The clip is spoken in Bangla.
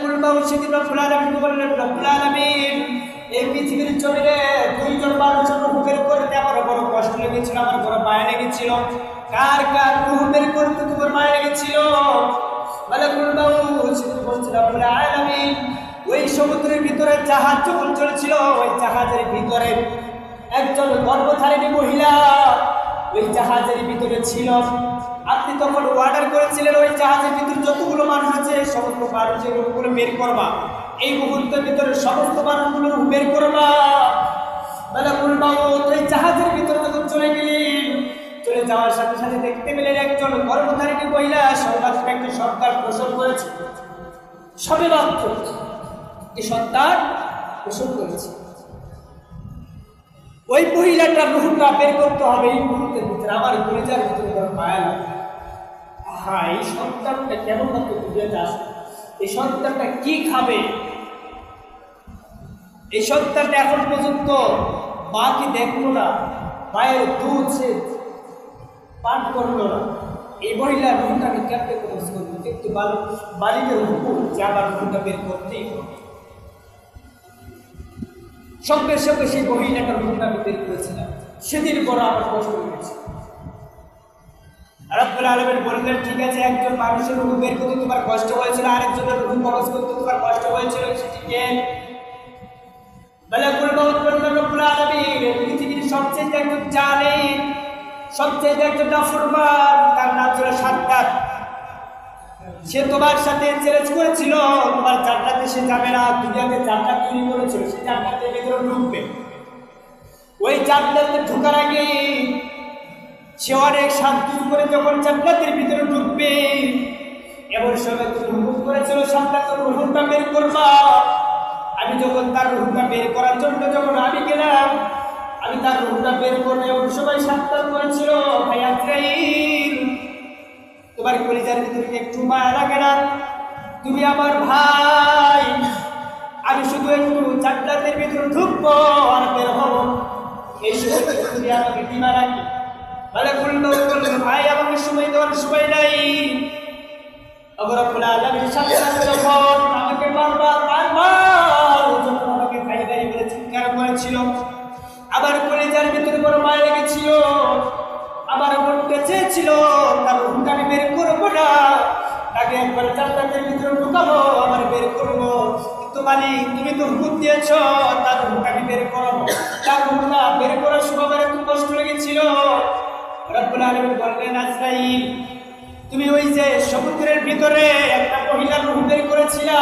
কুল মাউত সেদিন রব্বুল আলামিন বললেন, রব্বুল আলামিন এই পৃথিবীর জমিনে দুইজন মানুষের রূহ বের করতে আমার বড় কষ্ট লেগেছিল, আমার বড় মায়া লেগেছিল। কার কার রূহ বের করতে তোমার মায়া লেগেছিল? মালাকুল মাউত সেদিন বলছিল, রব্বুল আলামিন ওই সমুদ্রের ভিতরে জাহাজ যখন চলছিল, ওই জাহাজের ভিতরে একজন গর্ভধারিণী মহিলা ওই জাহাজের ভিতরে ছিল। আপনি তখন অর্ডার করেছিলেন ওই জাহাজের ভিতরে যতগুলো মানুষ আছে সমস্ত মানুষের রূহগুলো বের করবা, এই মুহূর্তের ভিতরে সমস্ত মানুষগুলো রূহ বের করবা। মালাকুল মাউত ওই জাহাজের ভিতরে যখন চলে গেলেন, চলে যাওয়ার সাথে সাথে দেখতে পেলেন একজন গর্ভধারিণী মহিলা সর্বাধিক একটি সন্তান প্রসব করেছে, সবে মাত্র এই সন্তান প্রসব করেছে। ওই মহিলাটার রূহটা বের করতে হবে এই মুহূর্তের ভিতরে। আমার কলিজার ভিতরে বড় মায়া লাগে। হ্যাঁ, এই সন্তানটা কেমন মতো দুনিয়াতে আসে, এই সন্তানটা কি খাবে, এই সন্তানটা এখন পর্যন্ত মাকে দেখলো না, মায়ের দুধ সে পান করলো না। এই মহিলার রূহটাকে কেমনে প্রবেশ করবে? একটু বালিকের হুকুম যে আমার রূহটা বের করতেই হবে। সঙ্গে সঙ্গে সেই মহিলাটার রূহটা আমি বের করেছিলাম। সেদিন বড় আমার কষ্ট হয়েছে। রব্বুল আলামিন বললেন, ঠিক আছে, একজন মানুষের রূহ বের করতে তোমার কষ্ট হয়েছিল, আরেকজনের রূহ কবজ করতে তোমার কষ্ট হয়েছিল, সেটি কে? মালাকুল মাউত বললেন, রব্বুল আলামিন পৃথিবীর সবচেয়ে একজন জালিম, সবচেয়ে একজন নাফরমান, তার নাম ছিল সাদ্দাত। সে তোমার সাথে চ্যালেঞ্জ করেছিল তোমার জান্নাতে সে যাবে না, দুনিয়াতে জান্নাত তৈরি করেছিল, সে জান্নাতের ভিতরে ঢুকবে। ওই জান্নাতে ঢোকার আগে সে অনেক শান্তি করে যখন জান্নাতের ভিতরে ঢুকবে, এমন সময় তুমি হুকুম করেছিল সন্তানকে রূহটা বের করবা। আমি যখন তার রূহটা বের করার জন্য যখন আমি গেলাম, আমি তার রূহটা বের করে এমন সময় সন্তান করেছিল, ভাই আজরাইল তোমার কলিজার ভিতরে একটু মায়া লাগে না? তুমি আমার ভাই, আমি শুধু একটু জান্নাতের ভিতরে ঢুকবো আর বের হব, এই সময় তুমি আমাকে দিবা নাকি? মালাকুল মাউত বললেন, ভাই আমাকে সময় দেওয়ার সময় নাই। রব্বুল আলামিন সাথে সাথে যখন আমাকে বারবার যখন আমাকে ভাই ভাই বলে চিৎকার করেছিল, আমার কলিজার ভিতরে বড় মায়া লেগেছিল, আমার মনটা চেয়েছিল তার রূহটা আমি বের করবো না, তাকে একবার জান্নাতের ভিতরে ঢুকাবো, আমার বের করবো। কিন্তু মালিক তুমি তো হুকুম দিয়েছ তার রূহটা আমি বের করবো, তার রূহটা বের করার সময় আমার একটু কষ্ট লেগেছিল। রব্বুল আলামিন বললেন, আজরাইল তুমি ওই যে সমুদ্রের ভিতরে একটা মহিলার রূহ বের করেছিলা,